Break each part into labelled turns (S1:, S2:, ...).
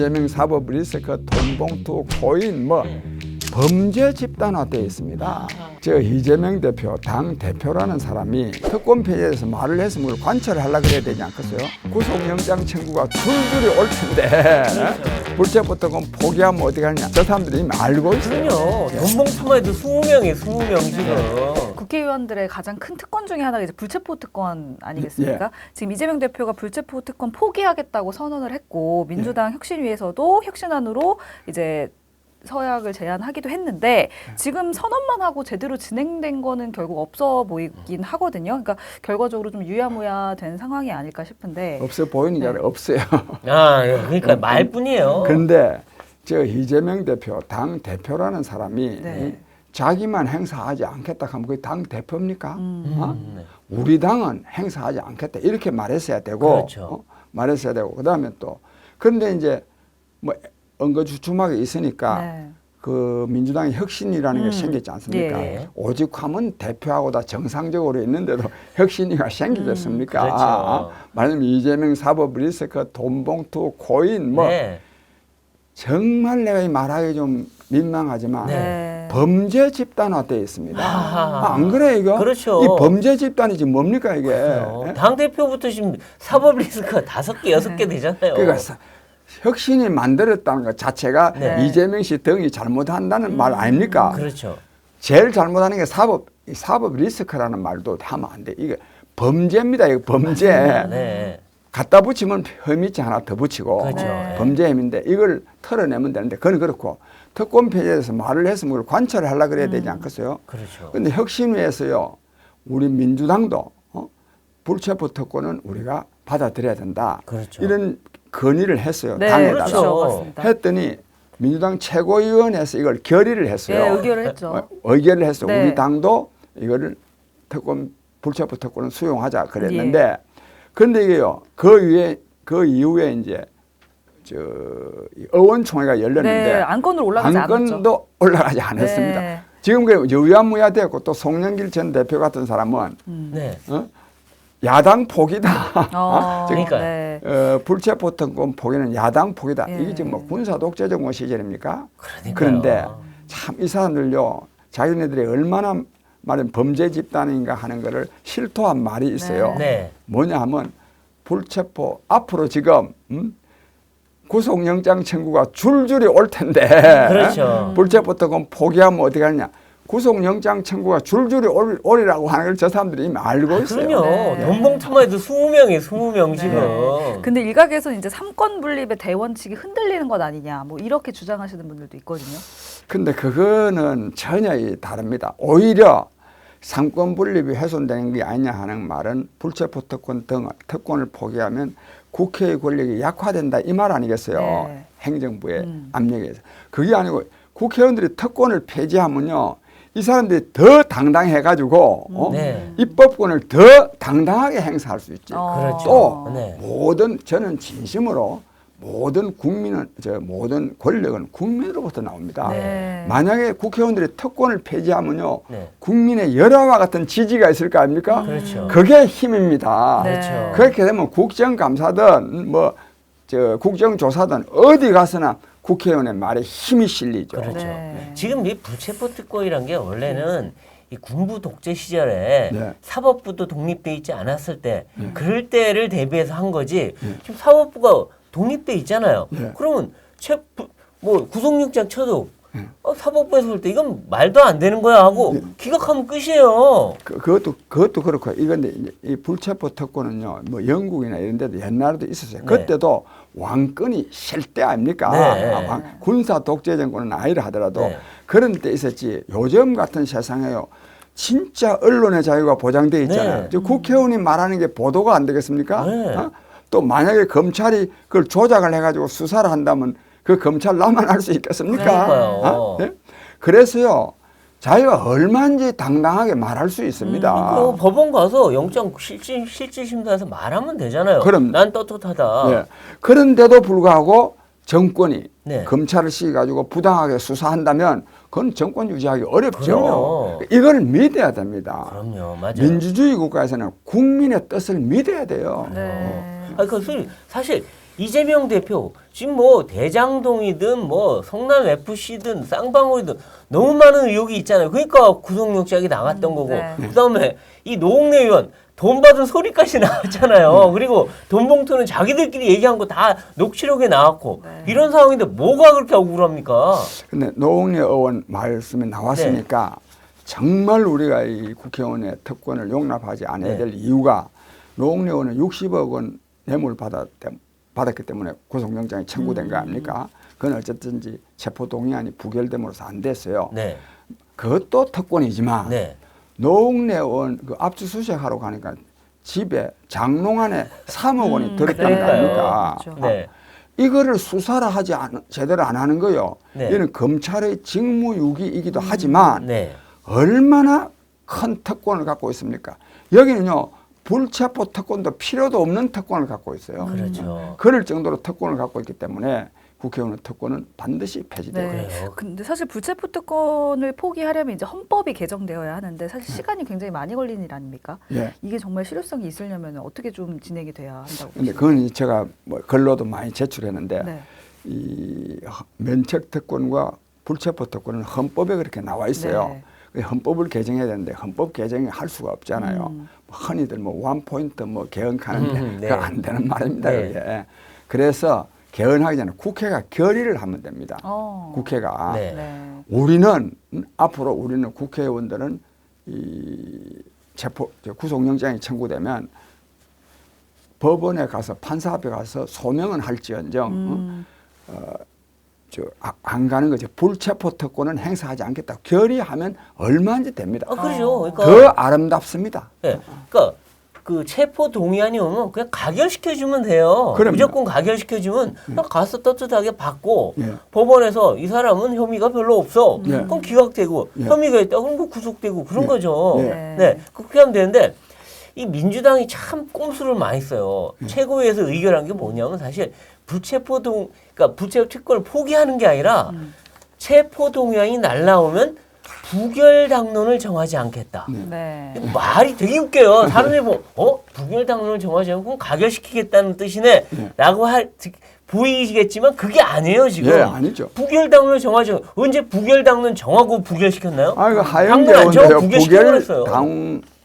S1: 이재명 사법 리스크, 돈봉투, 코인 뭐 범죄 집단화되어 있습니다. 저 이재명 대표, 당 대표라는 사람이 특권 폐지에서 말을 했으면 그걸 관철을 하려고 그래야 되지 않겠어요? 구속영장 청구가 줄줄이 올 텐데 불체포특권 포기하면 어떻게 하느냐. 저 사람들이 이미 알고 있어요.
S2: 그럼요. 돈봉투만 해도 20명이 20명 지금.
S3: 국회의원들의 가장 큰 특권 중에 하나가 이제 불체포 특권 아니겠습니까? 지금 이재명 대표가 불체포 특권 포기하겠다고 선언을 했고 민주당 혁신위에서도 혁신안으로 이제 서약을 제안하기도 했는데 지금 선언만 하고 제대로 진행된 거는 결국 없어 보이긴 하거든요. 그러니까 결과적으로 좀 유야무야 된 상황이 아닐까 싶은데
S1: 없어 보이는 게 아니라 없어요.
S2: 아, 그러니까 말뿐이에요.
S1: 그런데 저 이재명 대표, 당 대표라는 사람이
S3: 네.
S1: 자기만 행사하지 않겠다 하면 그게 당 대표입니까?
S2: 네.
S1: 우리 당은 행사하지 않겠다 이렇게 말했어야 되고
S2: 그렇죠.
S1: 말했어야 되고 그다음에 또 그런데 이제 뭐 엉거주춤하게 있으니까
S3: 네.
S1: 그 민주당의 혁신이라는 게 생겼지 않습니까?
S2: 예.
S1: 오직하면 대표하고 다 정상적으로 있는데도 혁신이가 생기겠습니까?
S2: 그렇죠.
S1: 말하자면 이재명 사법 리스크, 돈봉투, 코인 뭐
S2: 네.
S1: 정말 내가 이 말하기 좀 민망하지만
S3: 네.
S1: 범죄 집단화되어 있습니다. 안 그래 이거?
S2: 그렇죠.
S1: 이 범죄 집단이 지금 뭡니까 이게?
S2: 당 대표부터 지금 사법 리스크가 5개, 6개 되잖아요.
S1: 그러니까 혁신이 만들었다는 것 자체가
S2: 네.
S1: 이재명 씨 등이 잘못한다는 말 아닙니까?
S2: 그렇죠.
S1: 제일 잘못하는 게 사법 리스크라는 말도 하면 안 돼. 이게 범죄입니다. 이거 범죄.
S2: 네.
S1: 갖다 붙이면 혐의죄 하나 더 붙이고
S2: 그렇죠.
S3: 네.
S1: 범죄 혐의인데 이걸 털어내면 되는데 그건 그렇고 특권 폐지에서 말을 했으면 그걸 관철을 하려고 그래야 되지 않겠어요?
S2: 그렇죠.
S1: 근데 혁신위에서요, 우리 민주당도 불체포 특권은 우리가 받아들여야 된다.
S2: 그렇죠.
S1: 이런 건의를 했어요.
S3: 네,
S1: 당에다가.
S3: 그렇죠. 맞습니다.
S1: 했더니 민주당 최고위원회에서 이걸 결의를 했어요.
S3: 네, 의결을 했죠.
S1: 의결을 했어요.
S3: 네.
S1: 우리 당도 이거를 특권, 불체포 특권을 수용하자 그랬는데
S3: 예.
S1: 그런데 이게요, 그 이후에 이제 의원총회가 열렸는데
S3: 네, 안건으로 올라가지 않았죠.
S1: 안건도 올라가지 않았습니다.
S3: 네.
S1: 지금 그 유야무야 됐고 또 송영길 전 대표 같은 사람은
S2: 네.
S1: 야당 포기다.
S2: 그러니까요.
S3: 네.
S1: 불체포 특권 포기는 야당 포기다.
S3: 예.
S1: 이게 지금 뭐 군사 독재 정권 시절입니까?
S2: 그러니까요.
S1: 그런데 참 이 사람들요, 자기네들이 얼마나 말은 범죄 집단인가 하는 거를 실토한 말이 있어요.
S2: 네.
S1: 뭐냐 하면 불체포 앞으로 지금 구속영장 청구가 줄줄이 올 텐데
S2: 그렇죠.
S1: 불체포 특권 포기하면 어떻게 하느냐. 구속영장 청구가 줄줄이 오리라고 하는 걸 저 사람들이 이미 알고 있어요.
S2: 그럼요.
S3: 네.
S2: 돈봉투만 해도 20명이 20명 지금.
S3: 근데 일각에서는 이제 삼권 분립의 대원칙이 흔들리는 것 아니냐, 뭐 이렇게 주장하시는 분들도 있거든요.
S1: 근데 그거는 전혀 다릅니다. 오히려 삼권 분립이 훼손되는 게 아니냐 하는 말은 불체포 특권 등 특권을 포기하면 국회의 권력이 약화된다 이 말 아니겠어요.
S3: 네.
S1: 행정부의 압력에 의해서. 그게 아니고 국회의원들이 특권을 폐지하면요, 이 사람들이 더 당당해가지고
S2: 네.
S1: 입법권을 더 당당하게 행사할 수 있지.
S2: 그렇죠.
S1: 또
S2: 네.
S1: 저는 진심으로 모든 모든 권력은 국민으로부터 나옵니다.
S3: 네.
S1: 만약에 국회의원들이 특권을 폐지하면요,
S2: 네.
S1: 국민의 열화와 같은 지지가 있을 거 아닙니까?
S2: 그렇죠.
S1: 그게 힘입니다.
S3: 네.
S2: 그렇죠.
S1: 그렇게 되면 국정감사든 국정조사든 어디 가서나 국회의원의 말에 힘이 실리죠.
S2: 그렇죠.
S3: 네.
S2: 지금 이 불체포 특권이란 게 원래는 이 군부 독재 시절에
S1: 네.
S2: 사법부도 독립돼 있지 않았을 때 그럴 때를 대비해서 한 거지. 지금 사법부가 독립돼 있잖아요.
S1: 네.
S2: 그러면 구속영장 쳐도 사법부에서 볼 때 이건 말도 안 되는 거야 하고 기각하면 끝이에요.
S1: 그것도 그렇고 이건데 이 불체포 특권은요, 뭐 영국이나 이런 데도 옛날에도 있었어요.
S2: 네.
S1: 그때도 왕권이 쉴 때 아닙니까?
S2: 네.
S1: 군사 독재 정권은 아니라 하더라도
S2: 네.
S1: 그런 때 있었지. 요즘 같은 세상에요, 진짜 언론의 자유가 보장돼 있잖아요.
S2: 네.
S1: 국회의원이 말하는 게 보도가 안 되겠습니까?
S2: 네.
S1: 또 만약에 검찰이 그걸 조작을 해가지고 수사를 한다면 그 검찰 나만 할 수 있겠습니까?
S2: 그러니까요.
S1: 네? 그래서요, 자기가 얼마인지 당당하게 말할 수 있습니다.
S2: 법원 가서 영장 실질심사에서 말하면 되잖아요.
S1: 그럼.
S2: 난 떳떳하다.
S1: 네. 그런데도 불구하고 정권이
S2: 네.
S1: 검찰을 시켜가지고 부당하게 수사한다면 그건 정권 유지하기 어렵죠.
S2: 그럼요.
S1: 이걸 믿어야 됩니다.
S2: 그럼요, 맞아요.
S1: 민주주의 국가에서는 국민의 뜻을 믿어야 돼요.
S3: 네.
S2: 그 사실 이재명 대표 지금 뭐 대장동이든 뭐 성남 FC든 쌍방울이든 너무 많은 의혹이 있잖아요. 그러니까 구속영장이 나갔던 거고
S3: 네.
S2: 그다음에 이 노웅래 의원 돈 받은 소리까지 나왔잖아요. 그리고 돈 봉투는 자기들끼리 얘기한 거 다 녹취록에 나왔고
S3: 네.
S2: 이런 상황인데 뭐가 그렇게 억울합니까?
S1: 근데 노웅래 의원 말씀이 나왔으니까 정말 우리가 이 국회의원의 특권을 용납하지 않아야 될 이유가 노웅래 의원은 60억 원 뇌물 받았기 때문에 구속영장이 청구된 거 아닙니까? 그건 어쨌든지 체포동의안이 부결됨으로써 안 됐어요.
S2: 네.
S1: 그것도 특권이지만
S2: 네.
S1: 노웅래 의원 그 압수수색하러 가니까 집에 장롱 안에 3억 원이 들었다는 거 아닙니까?
S3: 그렇죠.
S2: 네.
S1: 이거를 수사를 제대로 안 하는 거요.
S2: 네.
S1: 이는 검찰의 직무유기이기도 하지만
S2: 네.
S1: 얼마나 큰 특권을 갖고 있습니까? 여기는요 불체포 특권도 필요도 없는 특권을 갖고 있어요.
S2: 그렇죠.
S1: 그럴 정도로 특권을 갖고 있기 때문에 국회의원의 특권은 반드시 폐지되고
S3: 네.
S2: 그래요.
S3: 근데 사실 불체포 특권을 포기하려면 이제 헌법이 개정되어야 하는데 사실 시간이 굉장히 많이 걸리는 일 아닙니까?
S1: 예.
S3: 이게 정말 실효성이 있으려면 어떻게 좀 진행이 돼야 한다고
S1: 근데
S3: 보십니까?
S1: 그건 제가 뭐 글로도 많이 제출했는데
S3: 네.
S1: 이 면책 특권과 불체포 특권은 헌법에 그렇게 나와 있어요.
S3: 네.
S1: 그 헌법을 개정해야 되는데 헌법 개정을 할 수가 없잖아요. 흔히들 뭐 원포인트 뭐 개헌하는데
S2: 네.
S1: 그거 안 되는 말입니다.
S2: 네.
S1: 그게. 그래서 개헌하기 전에 국회가 결의를 하면 됩니다. 국회가.
S2: 네.
S3: 네.
S1: 우리는 앞으로 우리는 국회의원들은 이 구속영장이 청구되면 법원에 가서 판사 앞에 가서 소명은 할지언정 안 가는 거죠. 불체포 특권은 행사하지 않겠다. 결의하면 얼마든지 됩니다.
S2: 그렇죠. 그러니까
S1: 더 아름답습니다.
S2: 네. 그러니까 그 체포 동의안이 오면 그냥 가결시켜주면 돼요.
S1: 그럼요.
S2: 무조건 가결시켜주면 그냥 가서 떳떳하게 받고
S1: 예.
S2: 법원에서 이 사람은 혐의가 별로 없어.
S1: 예.
S2: 그럼 기각되고
S1: 예.
S2: 혐의가 있다. 그럼 그 구속되고 그런
S1: 예.
S2: 거죠.
S1: 예.
S2: 네. 그렇게 하면 되는데 이 민주당이 참 꼼수를 많이 써요. 최고위에서 의결한 게 뭐냐면 사실 그러니까 불체포 특권을 포기하는 게 아니라 체포 동의안이 날라오면 부결 당론을 정하지 않겠다.
S3: 네.
S2: 말이 되게 웃겨요. 사람들이 뭐, 부결 당론을 정하지 않고 가결시키겠다는 뜻이네. 라고 보이시겠지만 그게 아니에요, 지금.
S1: 예, 아니죠.
S2: 부결 당론을 정하지 않고, 언제 부결 당론 정하고 부결시켰나요?
S1: 아, 이거
S2: 당론 안 정하고
S1: 하영재원도요.
S2: 부결시켜버렸어요.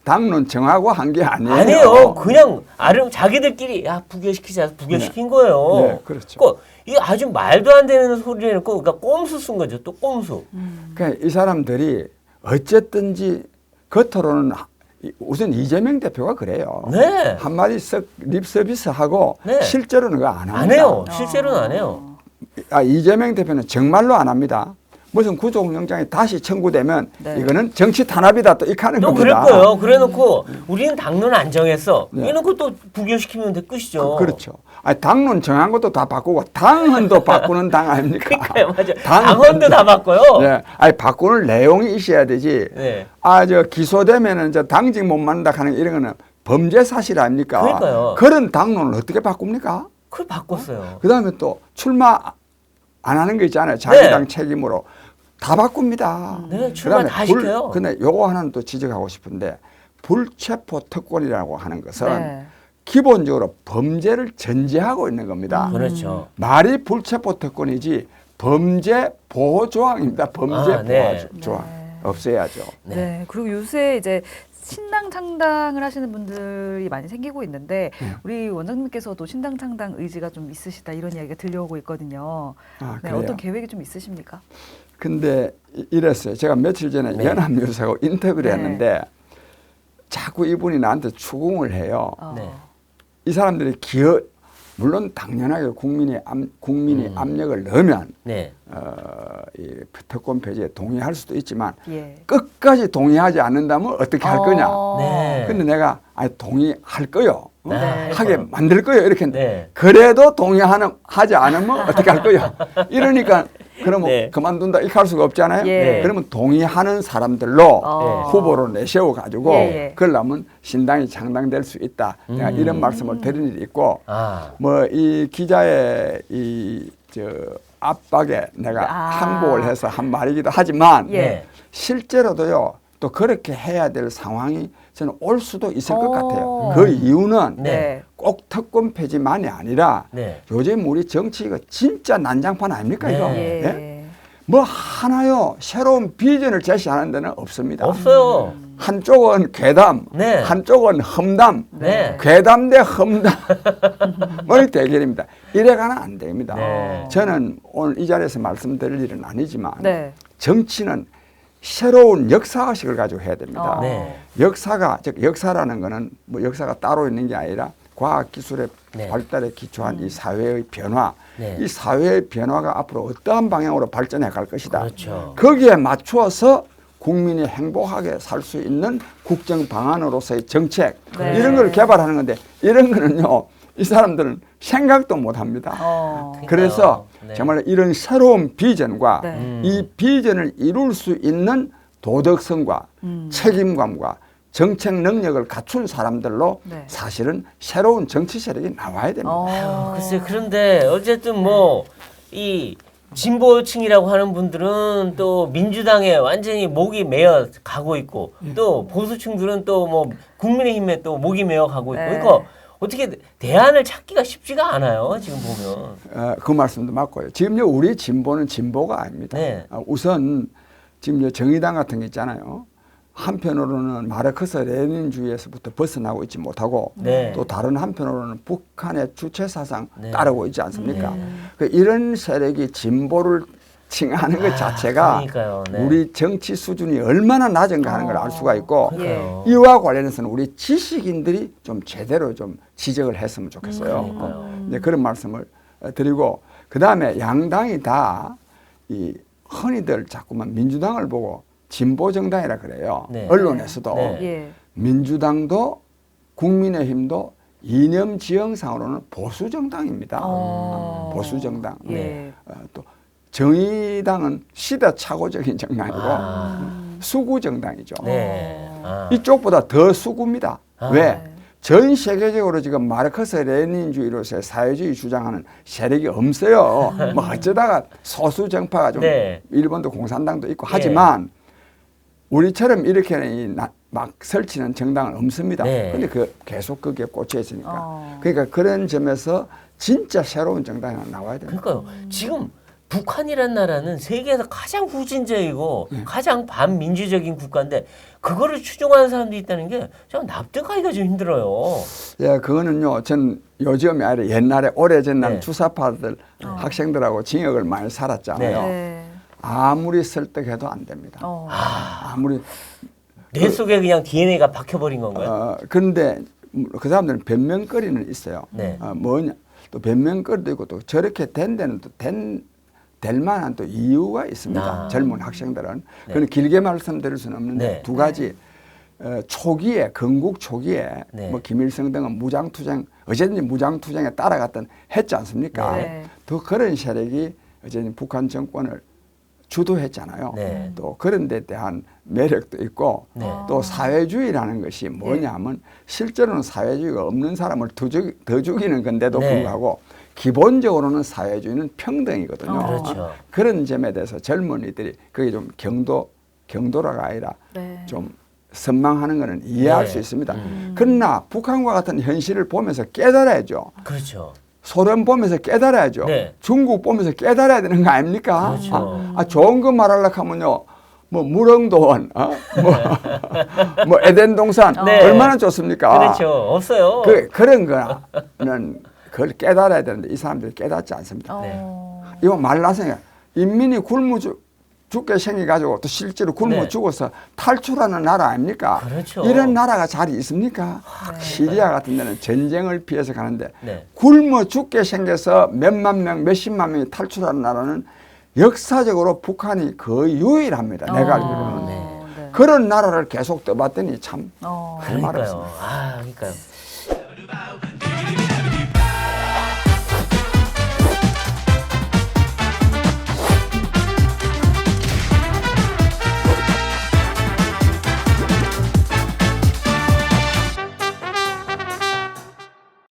S1: 당론 정하고 한 게 아니에요.
S2: 아니에요. 그냥 자기들끼리 부결시키자. 부결시킨 거예요.
S1: 네, 그렇죠.
S2: 그러니까 이게 아주 말도 안 되는 소리를 해놓고, 그러니까 꼼수 쓴 거죠. 또 꼼수.
S1: 그러니까 이 사람들이 어쨌든지 겉으로는 우선 이재명 대표가 그래요.
S2: 네.
S1: 한마디 쓱 립서비스하고
S2: 네.
S1: 실제로는 그거 안 합니다.
S2: 안 해요. 실제로는 안 해요.
S1: 이재명 대표는 정말로 안 합니다. 무슨 구속영장이 다시 청구되면
S3: 네.
S1: 이거는 정치 탄압이다 또 이렇게 하는
S2: 또
S1: 겁니다.
S2: 그럴 거예요. 그래놓고 우리는 당론 안 정했어.
S1: 네.
S2: 이래놓고 또 부결시키면 돼 끝이죠.
S1: 그렇죠. 아니, 당론 정한 것도 다 바꾸고 당헌도 바꾸는 당 아닙니까?
S2: 그러니까요, 맞아. 당헌도 다 바꿔요.
S1: 네, 아니 바꾸는 내용이 있어야 되지.
S2: 네.
S1: 기소되면은 당직 못 만다 하는 이런 거는 범죄 사실 아닙니까?
S2: 그러니까요.
S1: 그런 당론을 어떻게 바꿉니까?
S2: 그걸 바꿨어요.
S1: 그다음에 또 출마 안 하는 거 있잖아요. 자기
S2: 네.
S1: 당 책임으로 다 바꿉니다.
S2: 네, 출마 다 시켜요.
S1: 근데 요거 하나는 또 지적하고 싶은데 불체포 특권이라고 하는 것은
S3: 네.
S1: 기본적으로 범죄를 전제하고 있는 겁니다.
S2: 그렇죠.
S1: 말이 불체포 특권이지 범죄 보호 조항입니다. 범죄
S2: 네.
S1: 보호 조항
S3: 네.
S1: 없애야죠.
S2: 네.
S3: 네. 그리고 요새 이제 신당 창당을 하시는 분들이 많이 생기고 있는데 우리 원장님께서도 신당 창당 의지가 좀 있으시다 이런 이야기가 들려오고 있거든요.
S1: 아,
S3: 네,
S1: 그래요?
S3: 어떤 계획이 좀 있으십니까?
S1: 근데 이랬어요. 제가 며칠 전에
S2: 네.
S1: 연합뉴스하고 인터뷰를
S3: 네.
S1: 했는데 자꾸 이분이 나한테 추궁을 해요.
S2: 네.
S1: 이 사람들이 물론 당연하게 국민이 압력을 넣으면
S2: 네.
S1: 이 특권 폐지에 동의할 수도 있지만
S3: 예.
S1: 끝까지 동의하지 않는다면 어떻게 할 거냐.
S2: 네.
S1: 근데 내가 동의할 거요.
S2: 네.
S1: 하게 만들 거요. 이렇게
S2: 네.
S1: 그래도 하지 않으면 어떻게 할 거요. 이러니까 그러면
S2: 네.
S1: 그만둔다 이렇게 할 수가 없잖아요.
S3: 예.
S1: 그러면 동의하는 사람들로
S3: 어.
S1: 후보로 내세워 가지고
S3: 예.
S1: 그러려면 신당이 창당될 수 있다. 내가 이런 말씀을 드린 일이 있고 뭐 이 기자의 압박에 내가 항복을 해서 한 말이기도 하지만
S2: 예.
S1: 실제로도요. 또 그렇게 해야 될 상황이 저는 올 수도 있을 것 같아요.
S3: 어.
S1: 그 이유는
S3: 네.
S1: 꼭 특권 폐지만이 아니라
S2: 네.
S1: 요즘 우리 정치가 진짜 난장판 아닙니까
S2: 네.
S1: 이거?
S3: 예.
S1: 예? 뭐 하나요 새로운 비전을 제시하는 데는 없습니다.
S2: 없어요.
S1: 한쪽은 괴담,
S2: 네.
S1: 한쪽은 험담,
S2: 네.
S1: 괴담 대 험담 의 대결입니다. 이래가는 안 됩니다.
S2: 네.
S1: 저는 오늘 이 자리에서 말씀드릴 일은 아니지만
S3: 네.
S1: 정치는 새로운 역사의식을 가지고 해야 됩니다.
S2: 네.
S1: 역사가 즉 역사라는 거는 뭐 역사가 따로 있는 게 아니라 과학 기술의
S2: 네.
S1: 발달에 기초한 이 사회의 변화,
S2: 네.
S1: 이 사회의 변화가 앞으로 어떠한 방향으로 발전해 갈 것이다.
S2: 그렇죠.
S1: 거기에 맞추어서 국민이 행복하게 살 수 있는 국정 방안으로서의 정책
S3: 네.
S1: 이런 걸 개발하는 건데 이런 거는요 이 사람들은 생각도 못 합니다. 그래서
S2: 네.
S1: 정말 이런 새로운 비전과
S3: 네.
S1: 이 비전을 이룰 수 있는 도덕성과 책임감과 정책 능력을 갖춘 사람들로
S3: 네.
S1: 사실은 새로운 정치 세력이 나와야 됩니다.
S2: 글쎄 그런데 어쨌든 뭐 이 진보층이라고 하는 분들은 또 민주당에 완전히 목이 메어 가고 있고 또 보수층들은 또 뭐 국민의힘에 또 목이 메어 가고 있고
S3: 네.
S2: 이거 어떻게 대안을 찾기가 쉽지가 않아요 지금 보면.
S1: 그 말씀도 맞고요. 지금요 우리 진보는 진보가 아닙니다.
S2: 네.
S1: 우선 지금 정의당 같은 게 있잖아요. 한편으로는 마르크스 레닌주의에서부터 벗어나고 있지 못하고
S2: 네.
S1: 또 다른 한편으로는 북한의 주체 사상
S2: 네.
S1: 따르고 있지 않습니까? 그 이런 세력이 진보를 칭하는 것 자체가
S2: 그러니까요. 네.
S1: 우리 정치 수준이 얼마나 낮은가 하는 걸 알 수가 있고
S2: 그러니까요.
S1: 이와 관련해서는 우리 지식인들이 좀 제대로 좀 지적을 했으면 좋겠어요.
S2: 그러니까요.
S1: 네, 그런 말씀을 드리고 그다음에 양당이 다 이 흔히들 자꾸만 민주당을 보고 진보 정당이라 그래요.
S2: 네.
S1: 언론에서도
S2: 네.
S3: 예.
S1: 민주당도 국민의힘도 이념 지형상으로는 보수 정당입니다. 보수 정당.
S3: 예.
S1: 또 정의당은 시대착오적인 정당이고
S2: 아.
S1: 수구 정당이죠.
S2: 네. 아.
S1: 이쪽보다 더 수구입니다.
S2: 아.
S1: 왜? 전 세계적으로 지금 마르크스 레닌주의로서의 사회주의 주장하는 세력이 없어요. 뭐 어쩌다가 소수 정파가 좀
S2: 네.
S1: 일본도 공산당도 있고 하지만 우리처럼 이렇게 막 설치는 정당은 없습니다.
S2: 네.
S1: 근데 계속 거기에 꽂혀 있으니까. 그러니까 그런 점에서 진짜 새로운 정당이 하나 나와야 됩니다.
S2: 그러니까요. 지금 북한이란 나라는 세계에서 가장 후진적이고
S1: 네.
S2: 가장 반민주적인 국가인데 그거를 추종하는 사람들이 있다는 게 좀 납득하기가 좀 힘들어요.
S1: 예, 그거는요. 전 요즘이 아니라 옛날에 오래전 날
S2: 네.
S1: 주사파들 학생들하고 징역을 많이 살았잖아요.
S3: 네.
S1: 아무리 설득해도 안 됩니다. 아무리
S2: 뇌 속에 그냥 DNA가 박혀버린 건가요?
S1: 그런데 그 사람들은 변명거리는 있어요.
S2: 네.
S1: 뭐냐 또 변명거리도 있고 또 저렇게 된 데는 또 될 만한 또 이유가 있습니다. 젊은 학생들은.
S2: 네.
S1: 그건 길게 말씀드릴 수는 없는데
S2: 네.
S1: 두 가지. 초기에 건국 초기에
S2: 네.
S1: 뭐 김일성 등은 무장투쟁 어쨌든지 무장투쟁에 따라갔던 했지 않습니까?
S3: 네.
S1: 또 그런 세력이 어쨌든 북한 정권을 주도했잖아요.
S2: 네.
S1: 또 그런 데 대한 매력도 있고
S2: 네.
S1: 또 사회주의라는 것이 뭐냐면 실제로는 사회주의가 없는 사람을 더 죽이는 건데도
S2: 네.
S1: 불구하고 기본적으로는 사회주의는 평등이거든요.
S2: 그렇죠.
S1: 그런 점에 대해서 젊은이들이 그게 좀 경도라가 아니라
S3: 네.
S1: 좀 선망하는 것은 이해할
S2: 네.
S1: 수 있습니다. 그러나 북한과 같은 현실을 보면서 깨달아야죠.
S2: 그렇죠.
S1: 소련 보면서 깨달아야죠.
S2: 네.
S1: 중국 보면서 깨달아야 되는 거 아닙니까?
S2: 그렇죠.
S1: 좋은 거 말하려고 하면요. 뭐 무릉도원, 뭐 에덴 동산
S2: 네.
S1: 얼마나 좋습니까?
S2: 그렇죠. 없어요.
S1: 그런 거는 그걸 깨달아야 되는데 이 사람들이 깨닫지 않습니다.
S2: 네.
S1: 이거 말라서 인민이 굶어 죽게 생겨가지고 또 실제로 굶어
S2: 네.
S1: 죽어서 탈출하는 나라 아닙니까?
S2: 그렇죠.
S1: 이런 나라가 잘 있습니까? 시리아 같은 데는 전쟁을 피해서 가는데
S2: 네.
S1: 굶어 죽게 생겨서 몇만 명, 몇십만 명이 탈출하는 나라는 역사적으로 북한이 거의 유일합니다. 내가 알기로는.
S3: 네.
S1: 그런 나라를 계속 떠봤더니 참
S3: 어.
S1: 할 말
S2: 그러니까요.
S1: 없습니다.
S2: 아, 그러니까요.